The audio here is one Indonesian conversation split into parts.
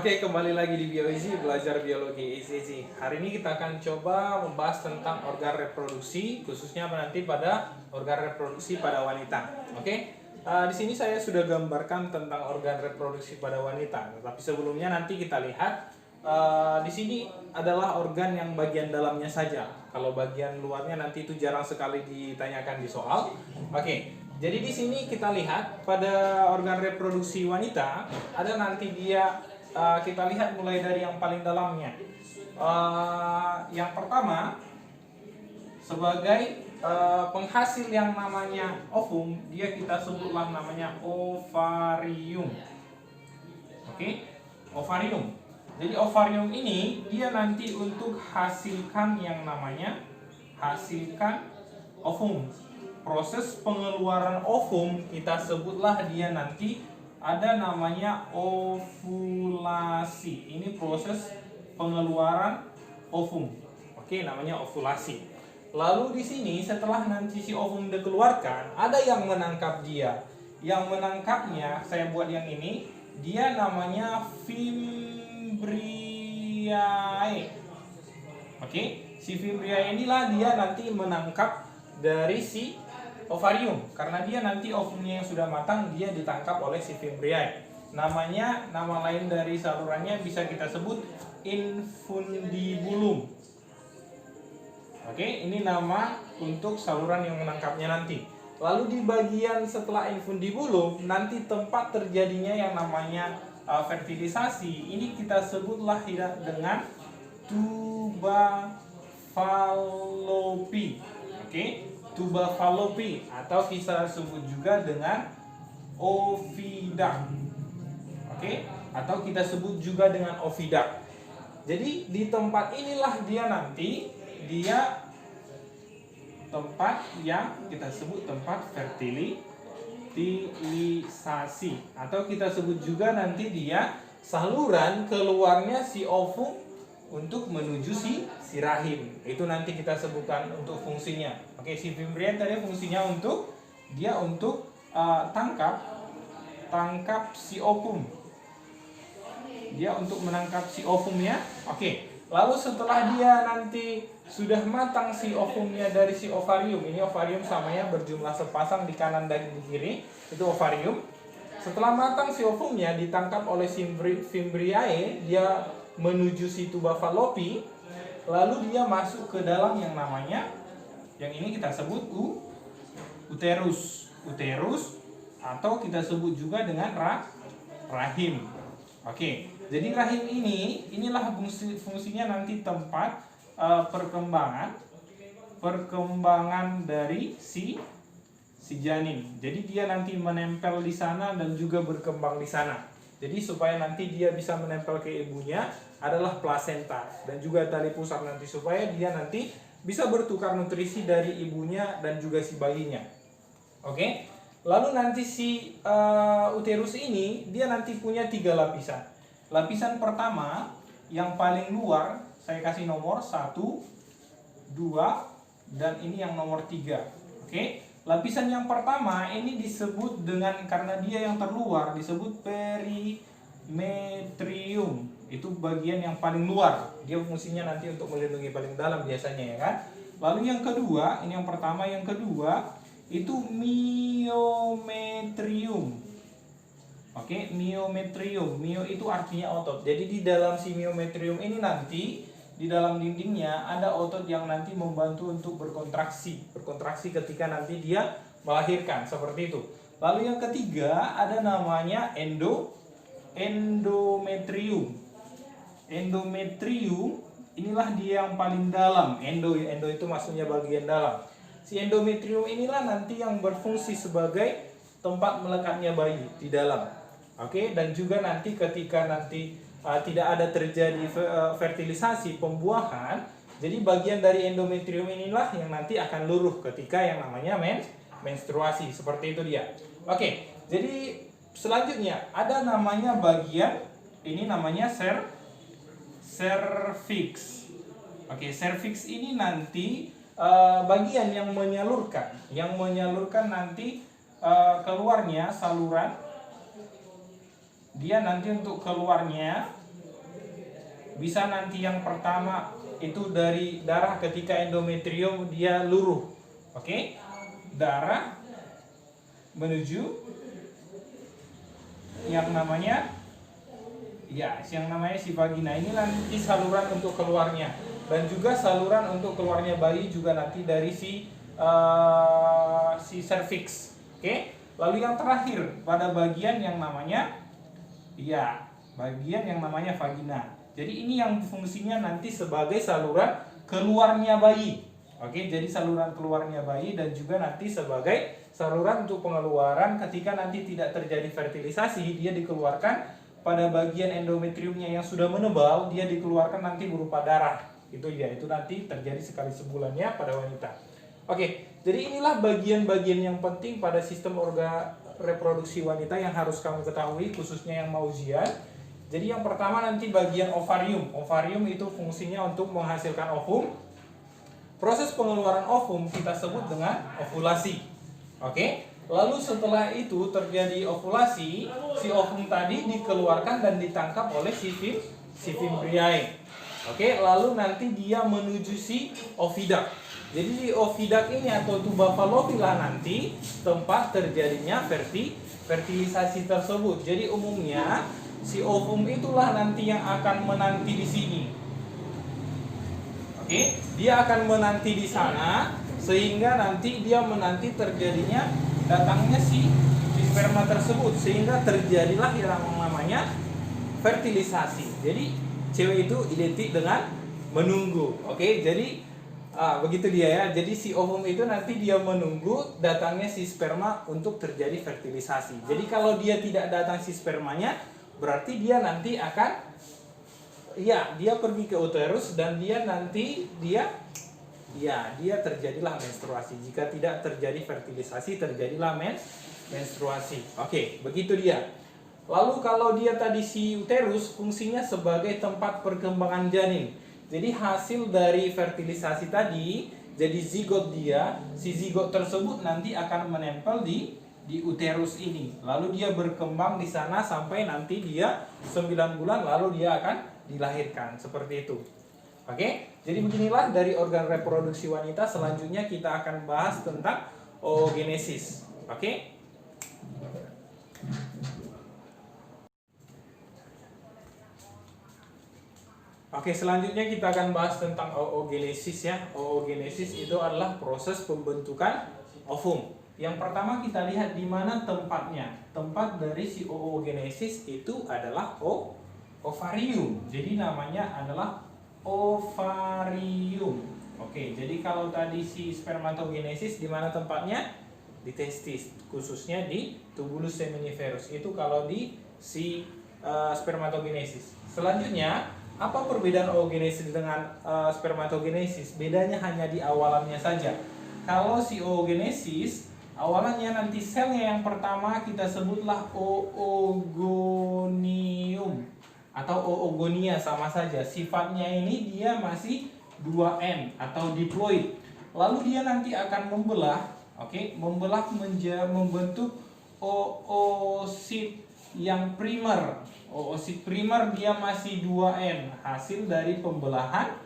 Oke, kembali lagi di BioEasy, belajar biologi easy. Hari ini kita akan coba membahas tentang organ reproduksi, khususnya nanti pada organ reproduksi pada wanita. Oke, di sini saya sudah gambarkan tentang organ reproduksi pada wanita. Tapi sebelumnya nanti kita lihat di sini adalah organ yang bagian dalamnya saja. Kalau bagian luarnya nanti itu jarang sekali ditanyakan di soal. Oke. Jadi di sini kita lihat pada organ reproduksi wanita ada nanti dia kita lihat mulai dari yang paling dalamnya. Yang pertama sebagai penghasil yang namanya ovum, dia kita sebutlah namanya ovarium. Oke, ovarium. Jadi ovarium ini dia nanti untuk hasilkan yang namanya ovum. Proses pengeluaran ovum kita sebutlah dia nanti ada namanya ovulasi. Ini proses pengeluaran ovum. Oke, namanya ovulasi. Lalu di sini setelah nanti si ovum dikeluarkan, ada yang menangkap dia. Yang menangkapnya saya buat yang ini, dia namanya fimbriae. Oke, si fimbriae inilah dia nanti menangkap dari si ovarium, karena dia nanti ovumnya yang sudah matang dia ditangkap oleh si fimbriae. Nama lain dari salurannya bisa kita sebut infundibulum. Oke, ini nama untuk saluran yang menangkapnya nanti. Lalu di bagian setelah infundibulum nanti tempat terjadinya yang namanya fertilisasi, ini kita sebutlah dengan tuba fallopi. Oke, tuba fallopi atau kita sebut juga dengan oviduct. Oke, atau kita sebut juga dengan oviduct. Jadi di tempat inilah dia nanti tempat yang kita sebut tempat fertilisasi, atau kita sebut juga nanti dia saluran keluarnya si ovum untuk menuju si rahim. Itu nanti kita sebutkan untuk fungsinya. Oke, si fimbriae tadi fungsinya untuk tangkap si ovum. Dia untuk menangkap si ovumnya. Oke. Lalu setelah dia nanti sudah matang si ovumnya dari si ovarium. Ini ovarium samanya berjumlah sepasang di kanan dan di kiri. Itu ovarium. Setelah matang si ovumnya ditangkap oleh si fimbriae, dia menuju si tuba fallopi, lalu dia masuk ke dalam yang namanya, yang ini kita sebut uterus, atau kita sebut juga dengan rahim. Oke, jadi rahim inilah fungsinya nanti tempat perkembangan dari si janin. Jadi dia nanti menempel di sana dan juga berkembang di sana. Jadi supaya nanti dia bisa menempel ke ibunya adalah plasenta dan juga tali pusar nanti, supaya dia nanti bisa bertukar nutrisi dari ibunya dan juga si bayinya. Oke. Lalu nanti si uterus ini dia nanti punya 3 lapisan. Lapisan pertama yang paling luar saya kasih nomor 1, 2, dan ini yang nomor 3. Oke. Lapisan yang pertama ini disebut dengan, karena dia yang terluar, disebut perimetrium. Itu bagian yang paling luar. Dia fungsinya nanti untuk melindungi paling dalam biasanya, ya kan? Lalu yang kedua, ini yang pertama, yang kedua itu myometrium. Oke, myometrium. Myo itu artinya otot. Jadi di dalam si myometrium ini nanti di dalam dindingnya ada otot yang nanti membantu untuk berkontraksi ketika nanti dia melahirkan, seperti itu. Lalu yang ketiga ada namanya endometrium. Endometrium inilah dia yang paling dalam. Endo itu maksudnya bagian dalam. Si endometrium inilah nanti yang berfungsi sebagai tempat melekatnya bayi di dalam. Oke, dan juga nanti ketika nanti tidak ada terjadi fertilisasi, pembuahan, jadi bagian dari endometrium inilah yang nanti akan luruh ketika yang namanya menstruasi, seperti itu dia. Oke, jadi selanjutnya ada namanya bagian ini namanya cervix. Oke, cervix ini nanti bagian yang menyalurkan nanti keluarnya saluran. Dia nanti untuk keluarnya Bisa nanti yang pertama itu dari darah ketika endometrium dia luruh. Oke? Darah menuju yang namanya si vagina. Ini nanti saluran untuk keluarnya, dan juga saluran untuk keluarnya bayi juga nanti dari si cervix. Oke? Lalu yang terakhir pada bagian yang namanya vagina. Jadi ini yang fungsinya nanti sebagai saluran keluarnya bayi. Oke, jadi saluran keluarnya bayi dan juga nanti sebagai saluran untuk pengeluaran ketika nanti tidak terjadi fertilisasi, dia dikeluarkan pada bagian endometriumnya yang sudah menebal, dia dikeluarkan nanti berupa darah. Itu nanti terjadi sekali sebulan ya pada wanita. Oke, jadi inilah bagian-bagian yang penting pada sistem organ reproduksi wanita yang harus kamu ketahui, khususnya yang mau ujian. Jadi yang pertama nanti bagian ovarium. Ovarium itu fungsinya untuk menghasilkan ovum. Proses pengeluaran ovum kita sebut dengan ovulasi. Oke? Lalu setelah itu terjadi ovulasi, si ovum tadi dikeluarkan dan ditangkap oleh si fimbriae. Oke, lalu nanti dia menuju si oviduct. Jadi di oviduct ini atau tuba fallopian nanti tempat terjadinya fertilisasi tersebut. Jadi umumnya si ovum itulah nanti yang akan menanti di sini. Oke, dia akan menanti di sana sehingga nanti dia menanti terjadinya datangnya si sperma tersebut sehingga terjadilah yang namanya fertilisasi. Jadi cewek itu identik dengan menunggu. Oke, jadi begitu dia ya. Jadi si ovum itu nanti dia menunggu datangnya si sperma untuk terjadi fertilisasi. Jadi kalau dia tidak datang si spermanya, berarti dia nanti akan dia pergi ke uterus dan dia terjadilah menstruasi. Jika tidak terjadi fertilisasi, terjadilah menstruasi. Oke, begitu dia. Lalu kalau dia tadi si uterus fungsinya sebagai tempat perkembangan janin. Jadi hasil dari fertilisasi tadi, jadi zigot dia, si zigot tersebut nanti akan menempel di uterus ini. Lalu dia berkembang di sana sampai nanti dia 9 bulan lalu dia akan dilahirkan. Seperti itu. Oke? Jadi beginilah dari organ reproduksi wanita. Selanjutnya kita akan bahas tentang oogenesis. Oke? Oke, selanjutnya kita akan bahas tentang oogenesis ya. Oogenesis itu adalah proses pembentukan ovum. Yang pertama kita lihat di mana tempatnya. Tempat dari si oogenesis itu adalah ovarium. Jadi namanya adalah ovarium. Oke, jadi kalau tadi si spermatogenesis di mana tempatnya? Di testis, khususnya di tubulus seminiferus. Itu kalau di si spermatogenesis. Selanjutnya, apa perbedaan oogenesis dengan spermatogenesis? Bedanya hanya di awalannya saja. Kalau si oogenesis, awalannya nanti selnya yang pertama kita sebutlah oogonium atau oogonia, sama saja. Sifatnya ini dia masih 2N atau diploid. Lalu dia nanti akan membelah, membentuk oosit yang primer. Oosit primer dia masih 2N, hasil dari pembelahan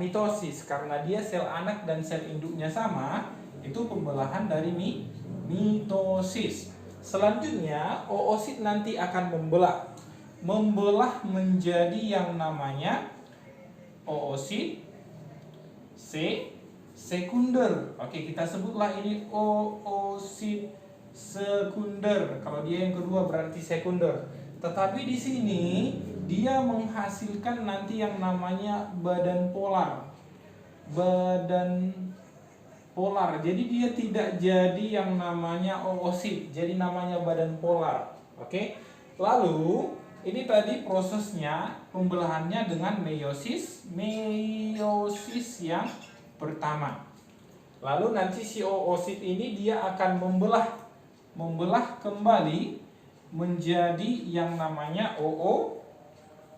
mitosis. Karena dia sel anak dan sel induknya sama, itu pembelahan dari mitosis. Selanjutnya oosit nanti akan membelah menjadi yang namanya oosit sekunder. Oke, kita sebutlah ini oosit sekunder. Kalau dia yang kedua berarti sekunder. Tetapi di sini dia menghasilkan nanti yang namanya badan polar. Jadi dia tidak jadi yang namanya oosit, jadi namanya badan polar. Oke. Lalu ini tadi prosesnya pembelahannya dengan meiosis yang pertama. Lalu nanti si oosit ini dia akan membelah kembali menjadi yang namanya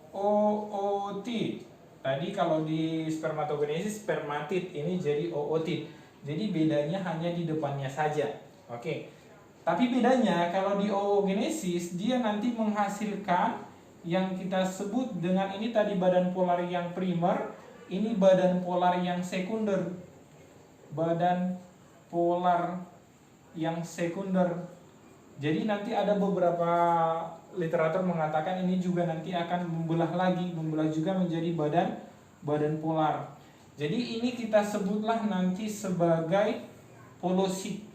ootit. Tadi kalau di spermatogenesis spermatid, ini jadi ootit. Jadi bedanya hanya di depannya saja. Oke. Tapi bedanya kalau di oogenesis dia nanti menghasilkan yang kita sebut dengan ini tadi badan polar yang primer, ini badan polar yang sekunder. Badan polar yang sekunder. Jadi nanti ada beberapa literatur mengatakan ini juga nanti akan membelah juga menjadi badan polar. Jadi ini kita sebutlah nanti sebagai polosit.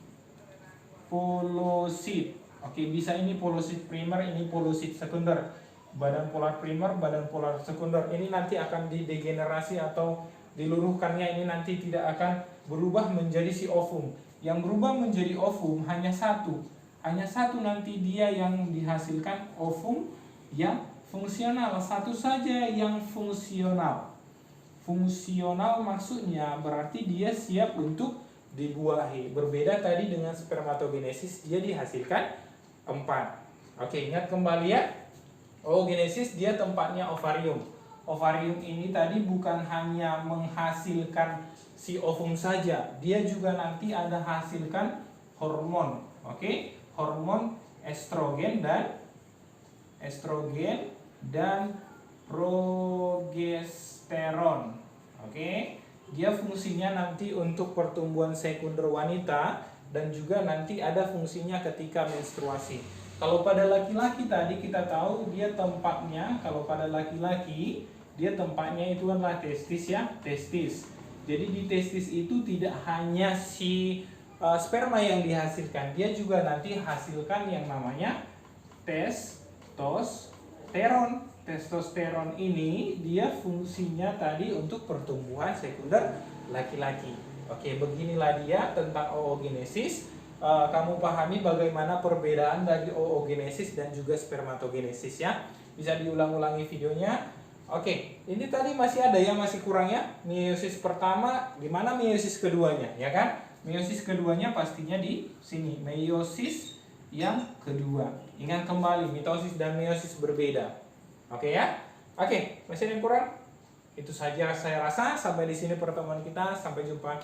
Oke, bisa ini polosit primer, ini polosit sekunder. Badan polar primer, badan polar sekunder. Ini nanti akan didegenerasi atau diluruhkannya, ini nanti tidak akan berubah menjadi si ovum. Yang berubah menjadi ovum hanya satu nanti dia yang dihasilkan ovum yang fungsional, satu saja yang fungsional. Fungsional maksudnya berarti dia siap untuk dibuahi. Berbeda tadi dengan spermatogenesis, dia dihasilkan 4. Oke, ingat kembali ya. Oogenesis dia tempatnya ovarium. Ovarium ini tadi bukan hanya menghasilkan si ovum saja, dia juga nanti ada hasilkan hormon. Oke, hormon estrogen dan progesteron. Oke, dia fungsinya nanti untuk pertumbuhan sekunder wanita dan juga nanti ada fungsinya ketika menstruasi. Kalau pada laki-laki tadi kita tahu dia tempatnya, kalau pada laki-laki dia tempatnya itu adalah testis ya, testis. Jadi di testis itu tidak hanya si sperma yang dihasilkan, dia juga nanti hasilkan yang namanya testosteron. Testosteron ini dia fungsinya tadi untuk pertumbuhan sekunder laki-laki. Oke, beginilah dia tentang oogenesis. Kamu pahami bagaimana perbedaan dari oogenesis dan juga spermatogenesis ya. Bisa diulang-ulangi videonya. Oke, ini tadi masih ada yang masih kurang ya. Meiosis pertama, gimana meiosis keduanya ya kan? Meiosis keduanya pastinya di sini, meiosis yang kedua. Ingat kembali, mitosis dan meiosis berbeda. Oke ya? Oke, masih ada yang kurang? Itu saja saya rasa. Sampai di sini pertemuan kita. Sampai jumpa.